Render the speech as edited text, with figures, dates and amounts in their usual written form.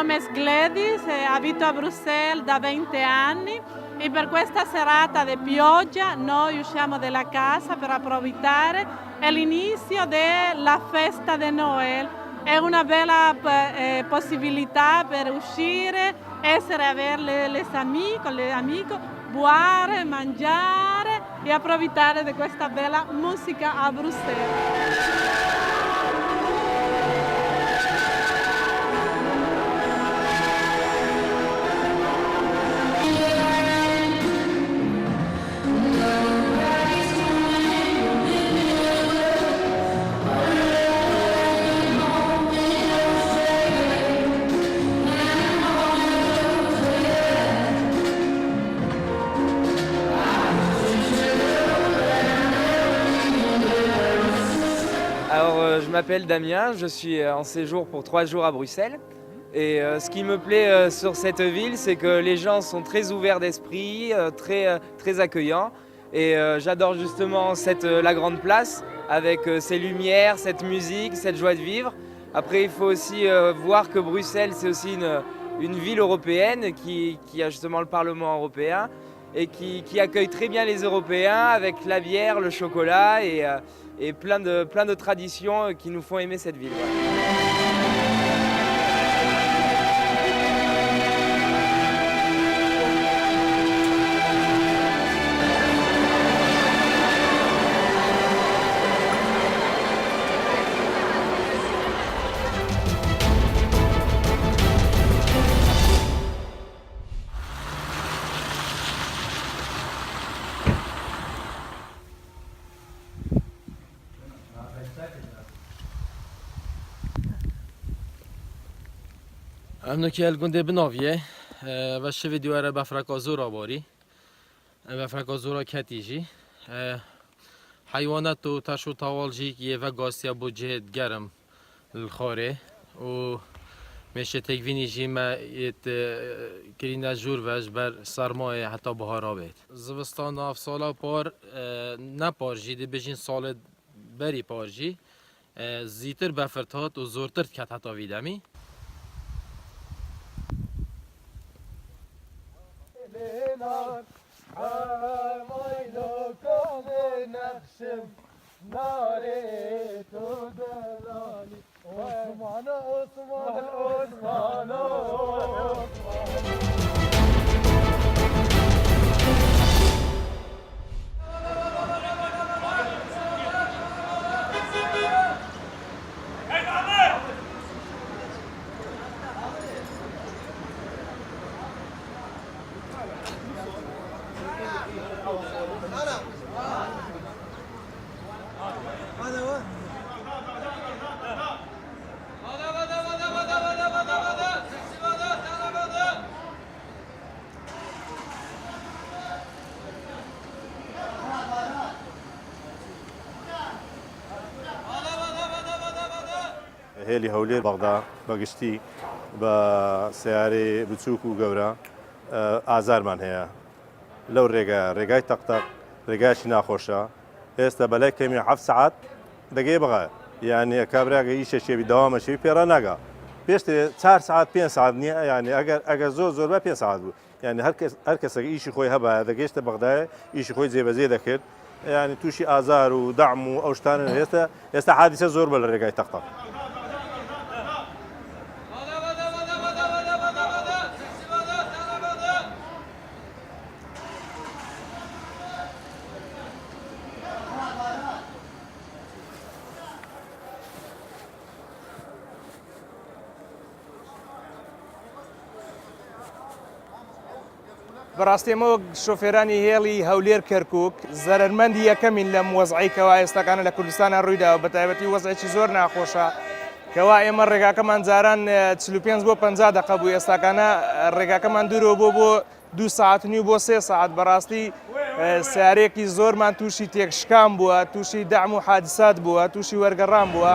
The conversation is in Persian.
nome è Gladys, abito a Bruxelles da 20 anni e per questa serata di pioggia noi usciamo dalla casa per approfittare. È l'inizio della festa di Noel, è una bella possibilità per uscire, avere le amiche, buare, mangiare e approfittare di questa bella musica a Bruxelles. Alors, je m'appelle Damien, je suis en séjour pour 3 jours à Bruxelles. Et ce qui me plaît sur cette ville, c'est que les gens sont très ouverts d'esprit, très accueillants. Et j'adore justement la grande place avec ses lumières, cette musique, cette joie de vivre. Après, il faut aussi voir que Bruxelles, c'est aussi une ville européenne qui a justement le Parlement européen et qui accueille très bien les Européens avec la bière, le chocolat et plein de traditions qui nous font aimer cette ville. امنو که الگونده بناویه و شوی دیواره بفرکازورا باری بفرکازورا کتیجی حیوانات و تشو طوالجی که و گاسیا بو جهت گرم الخاره و میشه تکوینی جی ما کرینا جور وش بر سرمایه حتی بهارا بید زوستان اف سالا پار نه پارجی دی بجین سال بری پارجی زیتر بفرتات و زورتر کت حتی ویدمی هێلی هەولێر بەغدا بەگشتی بە سیارەی بچووک و گەورە ئازارمان هەیە لەو ڕێگای تەقتەق ڕێگایشی ناخۆشە ئێستا بەلای کەمی 7 سعات دەگەی بەغا یعنی کابراگە ئیشەشێوی داوامەشێوی پێڕە ناگا پێشتر 4 سعات 5 سعات نییە یعنی ئەگەر زۆر بە 5 سعات بوو یعنی هەر کەسێک ئیشی خۆی هەبایە دەگەیشتە بەغدایە ئیشی خۆی جێبەجێ دەکرد یعنی تووشی ئازار و دەعم و ئەو شتانن ئێستا حادیسە زۆر بە لە ڕێگای تەقتەق بەڕاستی ئەمە شۆفێرانی هێڵی هەولێر کەرکووک زەرمەندی یەکەمین لەم وەزعی کەوا ئێستاکانە لە کوردستانە ڕوویداوە بە تایبەتی وەزعێکی زۆر ناخۆشە کەوا ئێمە ڕێگاکەمان جاران 45 بۆ 50 دقە بوو ئێستاکانە ڕێگاکەمان دوورەوە بۆ 2 ساعت و بۆ 3 ساعت بەڕاستی سیارێکی زۆرمان تووشی تێکشکان بووە تووشی دەعم و حادسات بووە تووشی وەرگەڕان بووە